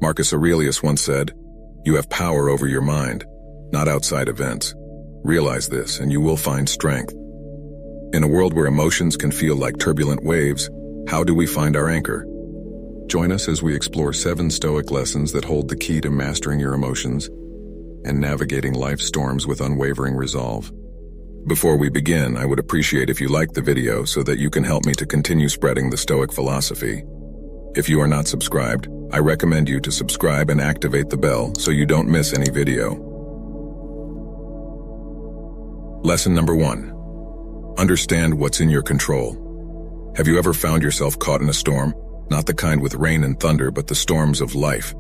Marcus Aurelius once said, "You have power over your mind, not outside events. Realize this and you will find strength." In a world where emotions can feel like turbulent waves, how do we find our anchor? Join us as we explore 7 Stoic lessons that hold the key to mastering your emotions and navigating life's storms with unwavering resolve. Before we begin, I would appreciate if you liked the video so that you can help me to continue spreading the Stoic philosophy. If you are not subscribed, I recommend you to subscribe and activate the bell so you don't miss any video. Lesson number 1. Understand what's in your control. Have you ever found yourself caught in a storm? Not the kind with rain and thunder, but the storms of life.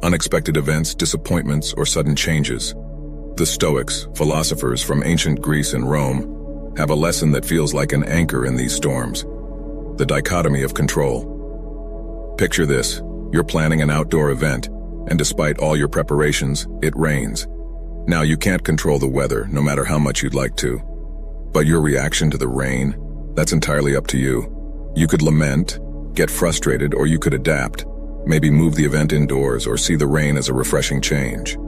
Unexpected events, disappointments, or sudden changes. The Stoics, philosophers from ancient Greece and Rome, have a lesson that feels like an anchor in these storms. The dichotomy of control. Picture this, you're planning an outdoor event, and despite all your preparations, it rains. Now you can't control the weather, no matter how much you'd like to. But your reaction to the rain, that's entirely up to you. You could lament, get frustrated, or you could adapt. Maybe move the event indoors or see the rain as a refreshing change.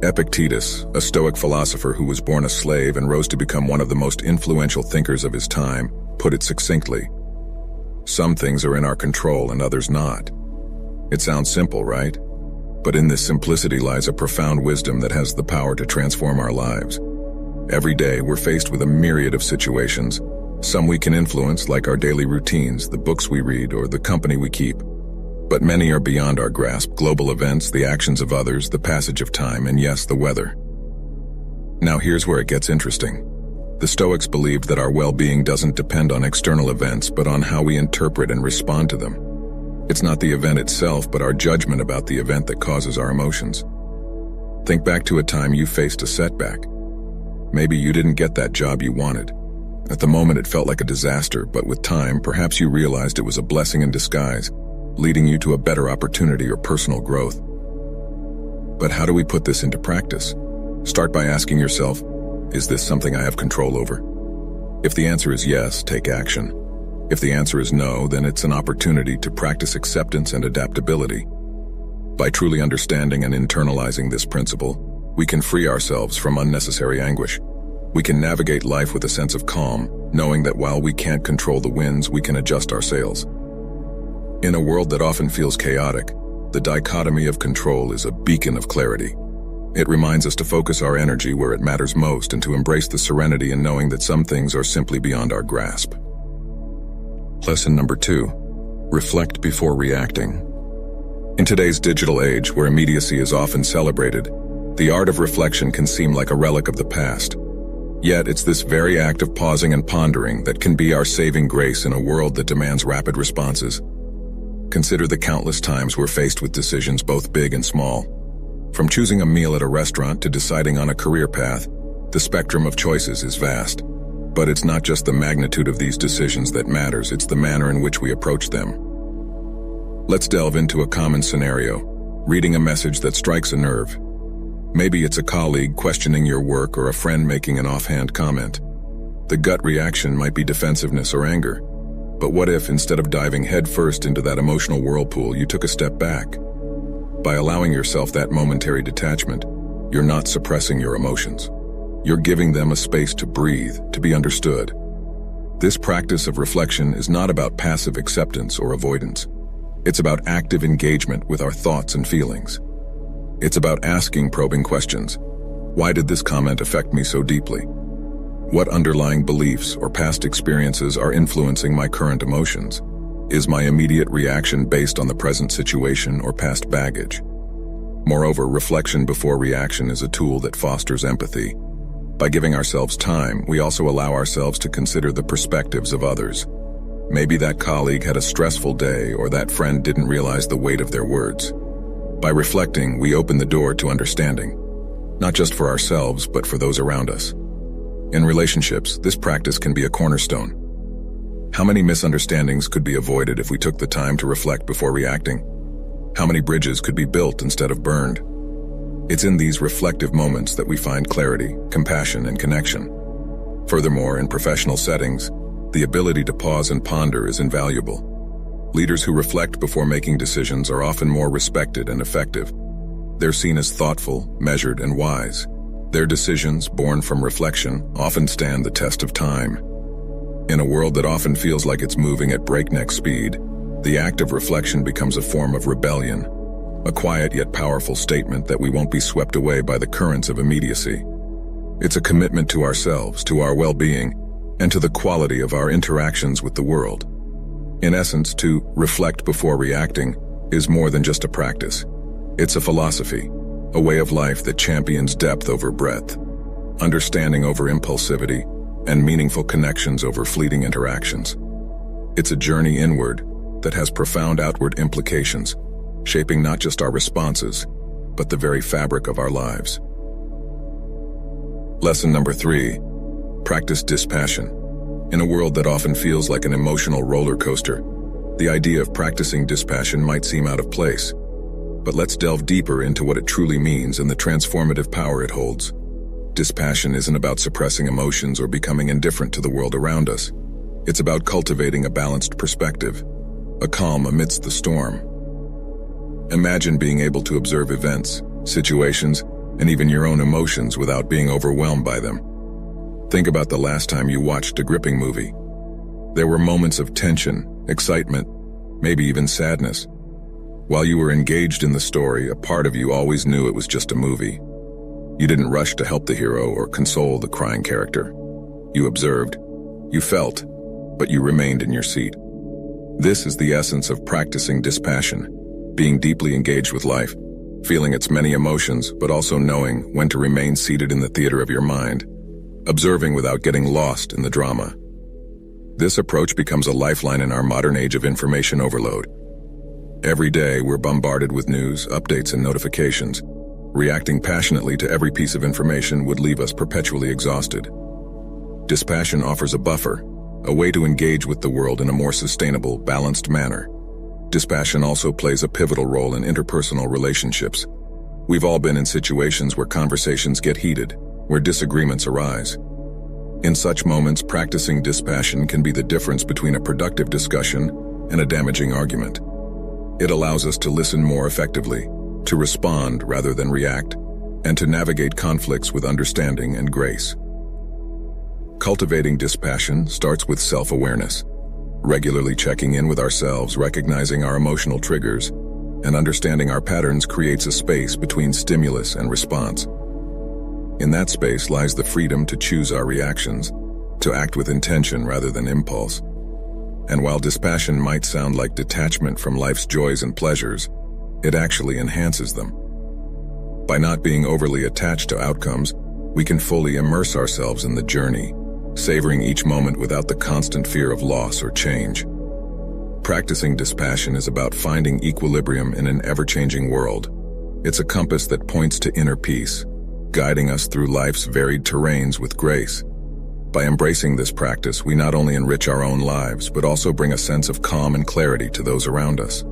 Epictetus, a Stoic philosopher who was born a slave and rose to become one of the most influential thinkers of his time, put it succinctly. Some things are in our control and others not. It sounds simple, right? But in this simplicity lies a profound wisdom that has the power to transform our lives. Every day we're faced with a myriad of situations. Some we can influence, like our daily routines, the books we read, or the company we keep. But many are beyond our grasp: global events, the actions of others, the passage of time, and yes, the weather. Now here's where it gets interesting. The Stoics believed that our well-being doesn't depend on external events, but on how we interpret and respond to them. It's not the event itself, but our judgment about the event that causes our emotions. Think back to a time you faced a setback. Maybe you didn't get that job you wanted. At the moment it felt like a disaster, but with time, perhaps you realized it was a blessing in disguise, leading you to a better opportunity or personal growth. But how do we put this into practice? Start by asking yourself, is this something I have control over? If the answer is yes, take action. If the answer is no, then it's an opportunity to practice acceptance and adaptability. By truly understanding and internalizing this principle, we can free ourselves from unnecessary anguish. We can navigate life with a sense of calm, knowing that while we can't control the winds, we can adjust our sails. In a world that often feels chaotic, the dichotomy of control is a beacon of clarity. It reminds us to focus our energy where it matters most and to embrace the serenity in knowing that some things are simply beyond our grasp. Lesson number 2. Reflect before reacting. In today's digital age, where immediacy is often celebrated, the art of reflection can seem like a relic of the past. Yet it's this very act of pausing and pondering that can be our saving grace in a world that demands rapid responses. Consider the countless times we're faced with decisions both big and small. From choosing a meal at a restaurant to deciding on a career path, the spectrum of choices is vast. But it's not just the magnitude of these decisions that matters, it's the manner in which we approach them. Let's delve into a common scenario, reading a message that strikes a nerve. Maybe it's a colleague questioning your work or a friend making an offhand comment. The gut reaction might be defensiveness or anger. But what if, instead of diving headfirst into that emotional whirlpool, you took a step back? By allowing yourself that momentary detachment, you're not suppressing your emotions. You're giving them a space to breathe, to be understood. This practice of reflection is not about passive acceptance or avoidance. It's about active engagement with our thoughts and feelings. It's about asking probing questions. Why did this comment affect me so deeply? What underlying beliefs or past experiences are influencing my current emotions? Is my immediate reaction based on the present situation or past baggage? Moreover, reflection before reaction is a tool that fosters empathy. By giving ourselves time, we also allow ourselves to consider the perspectives of others. Maybe that colleague had a stressful day, or that friend didn't realize the weight of their words. By reflecting, we open the door to understanding, not just for ourselves, but for those around us. In relationships, this practice can be a cornerstone. How many misunderstandings could be avoided if we took the time to reflect before reacting? How many bridges could be built instead of burned? It's in these reflective moments that we find clarity, compassion, and connection. Furthermore, in professional settings, the ability to pause and ponder is invaluable. Leaders who reflect before making decisions are often more respected and effective. They're seen as thoughtful, measured, and wise. Their decisions, born from reflection, often stand the test of time. In a world that often feels like it's moving at breakneck speed, the act of reflection becomes a form of rebellion, a quiet yet powerful statement that we won't be swept away by the currents of immediacy. It's a commitment to ourselves, to our well-being, and to the quality of our interactions with the world. In essence, to reflect before reacting is more than just a practice. It's a philosophy, a way of life that champions depth over breadth, understanding over impulsivity, and meaningful connections over fleeting interactions. It's a journey inward that has profound outward implications, shaping not just our responses, but the very fabric of our lives. Lesson number 3, practice dispassion. In a world that often feels like an emotional roller coaster, the idea of practicing dispassion might seem out of place. But let's delve deeper into what it truly means and the transformative power it holds. Dispassion isn't about suppressing emotions or becoming indifferent to the world around us. It's about cultivating a balanced perspective, a calm amidst the storm. Imagine being able to observe events, situations, and even your own emotions without being overwhelmed by them. Think about the last time you watched a gripping movie. There were moments of tension, excitement, maybe even sadness. While you were engaged in the story, a part of you always knew it was just a movie. You didn't rush to help the hero or console the crying character. You observed, you felt, but you remained in your seat. This is the essence of practicing dispassion, being deeply engaged with life, feeling its many emotions, but also knowing when to remain seated in the theater of your mind, observing without getting lost in the drama. This approach becomes a lifeline in our modern age of information overload. Every day, we're bombarded with news, updates, and notifications. Reacting passionately to every piece of information would leave us perpetually exhausted. Dispassion offers a buffer, a way to engage with the world in a more sustainable, balanced manner. Dispassion also plays a pivotal role in interpersonal relationships. We've all been in situations where conversations get heated, where disagreements arise. In such moments, practicing dispassion can be the difference between a productive discussion and a damaging argument. It allows us to listen more effectively, to respond rather than react, and to navigate conflicts with understanding and grace. Cultivating dispassion starts with self-awareness, regularly checking in with ourselves, recognizing our emotional triggers, and understanding our patterns creates a space between stimulus and response. In that space lies the freedom to choose our reactions, to act with intention rather than impulse. And while dispassion might sound like detachment from life's joys and pleasures, it actually enhances them. By not being overly attached to outcomes, we can fully immerse ourselves in the journey, savoring each moment without the constant fear of loss or change. Practicing dispassion is about finding equilibrium in an ever-changing world. It's a compass that points to inner peace, guiding us through life's varied terrains with grace. By embracing this practice, we not only enrich our own lives, but also bring a sense of calm and clarity to those around us.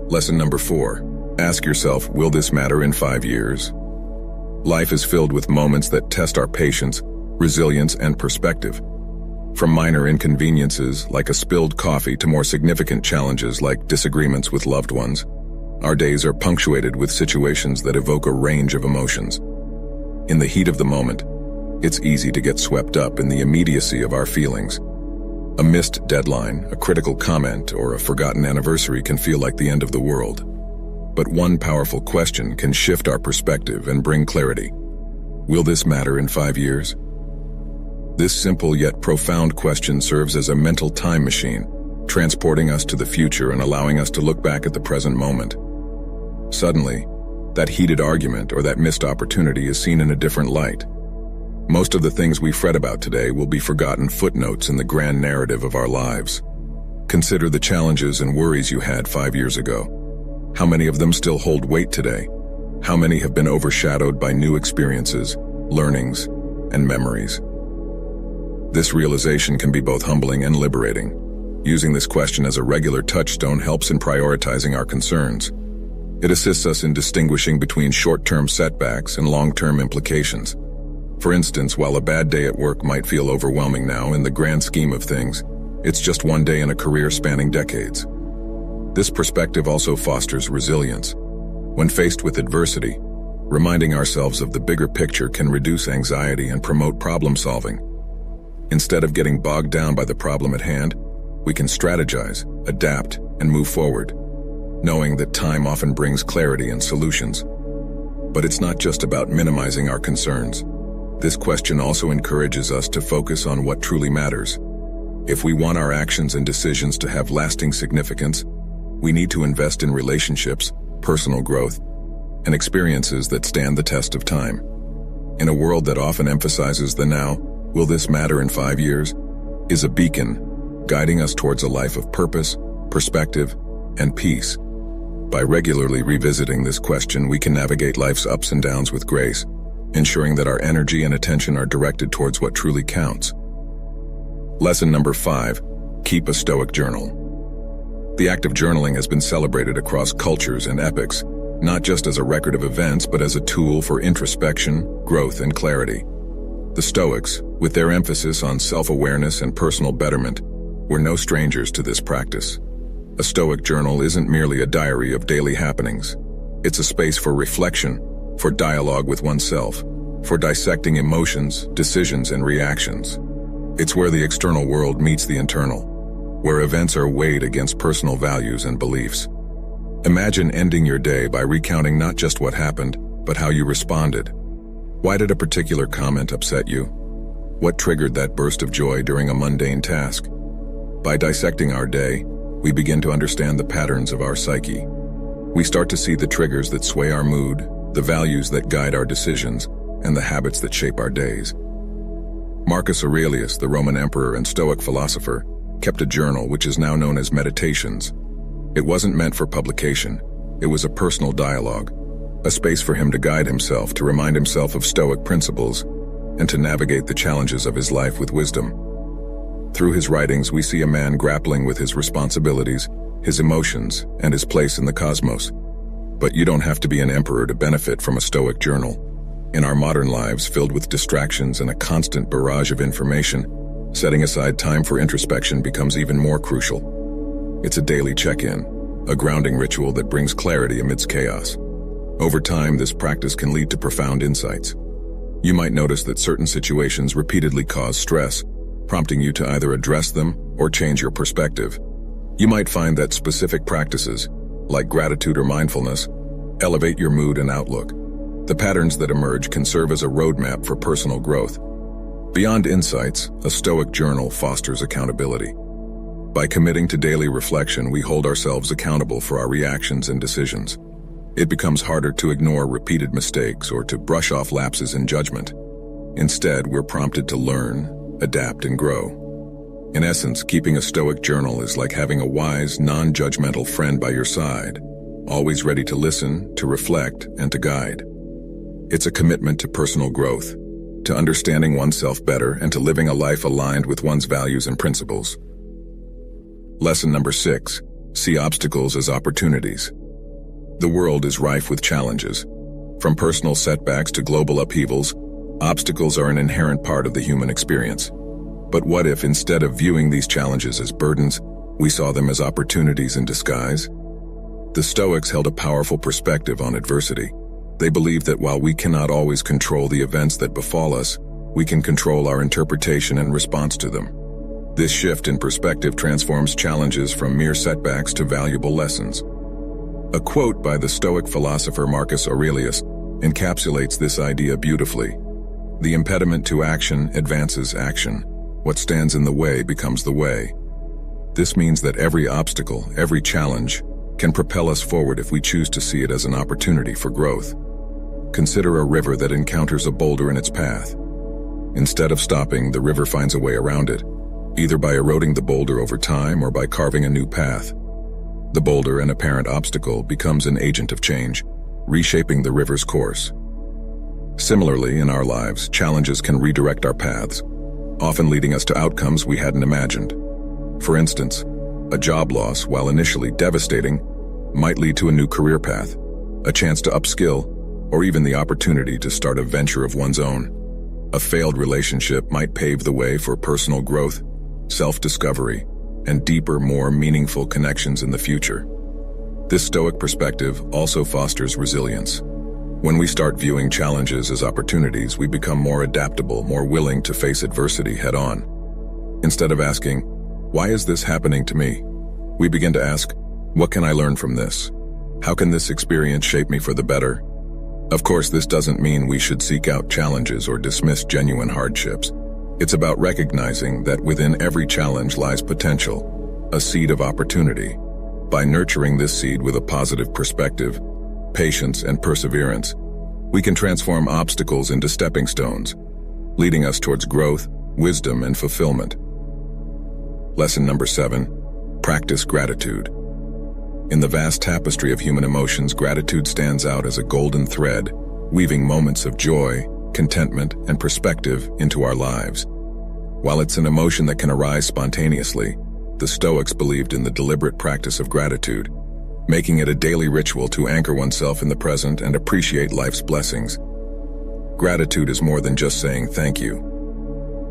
Lesson number 4. Ask yourself, will this matter in 5 years? Life is filled with moments that test our patience, resilience, and perspective. From minor inconveniences like a spilled coffee to more significant challenges like disagreements with loved ones, our days are punctuated with situations that evoke a range of emotions. In the heat of the moment, it's easy to get swept up in the immediacy of our feelings. A missed deadline, a critical comment, or a forgotten anniversary can feel like the end of the world. But one powerful question can shift our perspective and bring clarity. Will this matter in 5 years? This simple yet profound question serves as a mental time machine, transporting us to the future and allowing us to look back at the present moment. Suddenly, that heated argument or that missed opportunity is seen in a different light. Most of the things we fret about today will be forgotten footnotes in the grand narrative of our lives. Consider the challenges and worries you had 5 years ago. How many of them still hold weight today? How many have been overshadowed by new experiences, learnings, and memories? This realization can be both humbling and liberating. Using this question as a regular touchstone helps in prioritizing our concerns. It assists us in distinguishing between short-term setbacks and long-term implications. For instance, while a bad day at work might feel overwhelming now, in the grand scheme of things, It's just one day in a career spanning decades. This perspective also fosters resilience. When faced with adversity, reminding ourselves of the bigger picture can reduce anxiety and promote problem solving. Instead of getting bogged down by the problem at hand, we can strategize, adapt, and move forward, knowing that time often brings clarity and solutions. But it's not just about minimizing our concerns. This question also encourages us to focus on what truly matters. If we want our actions and decisions to have lasting significance, we need to invest in relationships, personal growth, and experiences that stand the test of time. In a world that often emphasizes the now, will this matter in 5 years, is a beacon, guiding us towards a life of purpose, perspective, and peace. By regularly revisiting this question, we can navigate life's ups and downs with grace, ensuring that our energy and attention are directed towards what truly counts. Lesson number 5, keep a STOIC journal. The act of journaling has been celebrated across cultures and epochs, not just as a record of events, but as a tool for introspection, growth, and clarity. The Stoics, with their emphasis on self-awareness and personal betterment, were no strangers to this practice. A Stoic journal isn't merely a diary of daily happenings. It's a space for reflection, for dialogue with oneself, for dissecting emotions, decisions, and reactions. It's where the external world meets the internal, where events are weighed against personal values and beliefs. Imagine ending your day by recounting not just what happened, but how you responded. Why did a particular comment upset you? What triggered that burst of joy during a mundane task? By dissecting our day, we begin to understand the patterns of our psyche. We start to see the triggers that sway our mood, the values that guide our decisions, and the habits that shape our days. Marcus Aurelius, the Roman emperor and Stoic philosopher, kept a journal which is now known as Meditations. It wasn't meant for publication. It was a personal dialogue, a space for him to guide himself, to remind himself of Stoic principles, and to navigate the challenges of his life with wisdom. Through his writings, we see a man grappling with his responsibilities, his emotions, and his place in the cosmos. But you don't have to be an emperor to benefit from a Stoic journal. In our modern lives, filled with distractions and a constant barrage of information, setting aside time for introspection becomes even more crucial. It's a daily check-in, a grounding ritual that brings clarity amidst chaos. Over time, this practice can lead to profound insights. You might notice that certain situations repeatedly cause stress, prompting you to either address them or change your perspective. You might find that specific practices, like gratitude or mindfulness, elevate your mood and outlook. The patterns that emerge can serve as a roadmap for personal growth. Beyond insights, a Stoic journal fosters accountability. By committing to daily reflection, we hold ourselves accountable for our reactions and decisions. It becomes harder to ignore repeated mistakes or to brush off lapses in judgment. Instead, we're prompted to learn, adapt, and grow. In essence, keeping a Stoic journal is like having a wise, non-judgmental friend by your side, always ready to listen, to reflect, and to guide. It's a commitment to personal growth, to understanding oneself better, and to living a life aligned with one's values and principles. Lesson number 6, see obstacles as opportunities. The world is rife with challenges. From personal setbacks to global upheavals, obstacles are an inherent part of the human experience. But what if, instead of viewing these challenges as burdens, we saw them as opportunities in disguise? The Stoics held a powerful perspective on adversity. They believed that while we cannot always control the events that befall us, we can control our interpretation and response to them. This shift in perspective transforms challenges from mere setbacks to valuable lessons. A quote by the Stoic philosopher Marcus Aurelius encapsulates this idea beautifully. The impediment to action advances action. What stands in the way becomes the way. This means that every obstacle, every challenge, can propel us forward if we choose to see it as an opportunity for growth. Consider a river that encounters a boulder in its path. Instead of stopping, the river finds a way around it, either by eroding the boulder over time or by carving a new path. The boulder, an apparent obstacle, becomes an agent of change, reshaping the river's course. Similarly, in our lives, challenges can redirect our paths, often leading us to outcomes we hadn't imagined. For instance, a job loss, while initially devastating, might lead to a new career path, a chance to upskill, or even the opportunity to start a venture of one's own. A failed relationship might pave the way for personal growth, self-discovery, and deeper, more meaningful connections in the future. This Stoic perspective also fosters resilience. When we start viewing challenges as opportunities, we become more adaptable, more willing to face adversity head-on. Instead of asking, "Why is this happening to me?" we begin to ask, "What can I learn from this? How can this experience shape me for the better?" Of course, this doesn't mean we should seek out challenges or dismiss genuine hardships. It's about recognizing that within every challenge lies potential, a seed of opportunity. By nurturing this seed with a positive perspective, patience, and perseverance, we can transform obstacles into stepping stones, leading us towards growth, wisdom, and fulfillment. Lesson number 7, practice gratitude. In the vast tapestry of human emotions, gratitude stands out as a golden thread, weaving moments of joy, contentment, and perspective into our lives. While it's an emotion that can arise spontaneously, the Stoics believed in the deliberate practice of gratitude, making it a daily ritual to anchor oneself in the present and appreciate life's blessings. Gratitude is more than just saying thank you.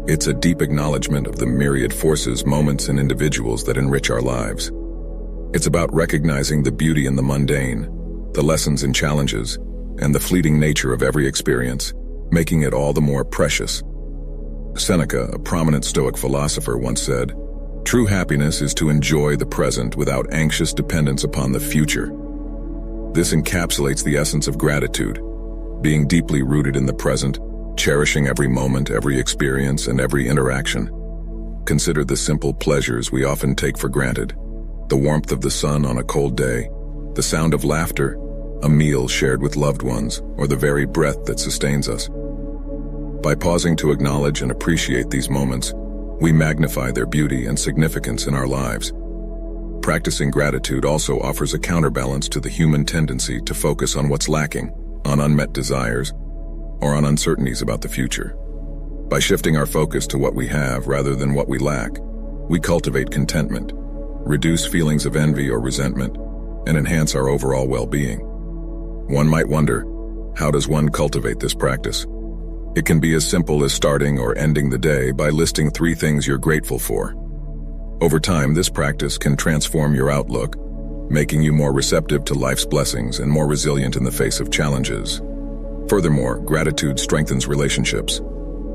It's a deep acknowledgement of the myriad forces, moments, and individuals that enrich our lives. It's about recognizing the beauty in the mundane, the lessons and challenges, and the fleeting nature of every experience, making it all the more precious. Seneca, a prominent Stoic philosopher, once said, "True happiness is to enjoy the present without anxious dependence upon the future." This encapsulates the essence of gratitude, being deeply rooted in the present, cherishing every moment, every experience, and every interaction. Consider the simple pleasures we often take for granted: the warmth of the sun on a cold day, the sound of laughter, a meal shared with loved ones, or the very breath that sustains us. By pausing to acknowledge and appreciate these moments, we magnify their beauty and significance in our lives. Practicing gratitude also offers a counterbalance to the human tendency to focus on what's lacking, on unmet desires, or on uncertainties about the future. By shifting our focus to what we have rather than what we lack, we cultivate contentment, reduce feelings of envy or resentment, and enhance our overall well-being. One might wonder, how does one cultivate this practice? It can be as simple as starting or ending the day by listing 3 things you're grateful for. Over time, this practice can transform your outlook, making you more receptive to life's blessings and more resilient in the face of challenges. Furthermore, gratitude strengthens relationships.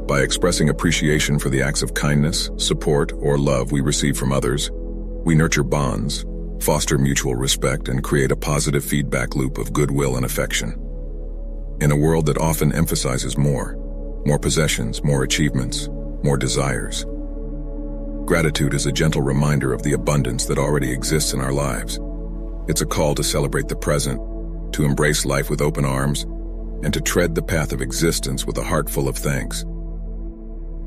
By expressing appreciation for the acts of kindness, support, or love we receive from others, we nurture bonds, foster mutual respect, and create a positive feedback loop of goodwill and affection. In a world that often emphasizes more possessions, more achievements, more desires, gratitude is a gentle reminder of the abundance that already exists in our lives. It's a call to celebrate the present, to embrace life with open arms, and to tread the path of existence with a heart full of thanks.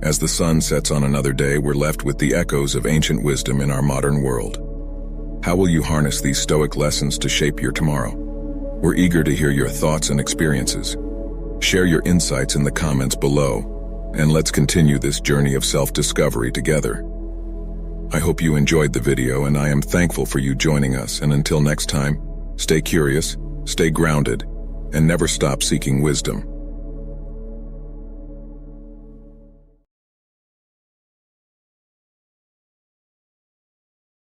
As the sun sets on another day, we're left with the echoes of ancient wisdom in our modern world. How will you harness these Stoic lessons to shape your tomorrow? We're eager to hear your thoughts and experiences. Share your insights in the comments below, and let's continue this journey of self-discovery together. I hope you enjoyed the video, and I am thankful for you joining us. And until next time, stay curious, stay grounded, and never stop seeking wisdom.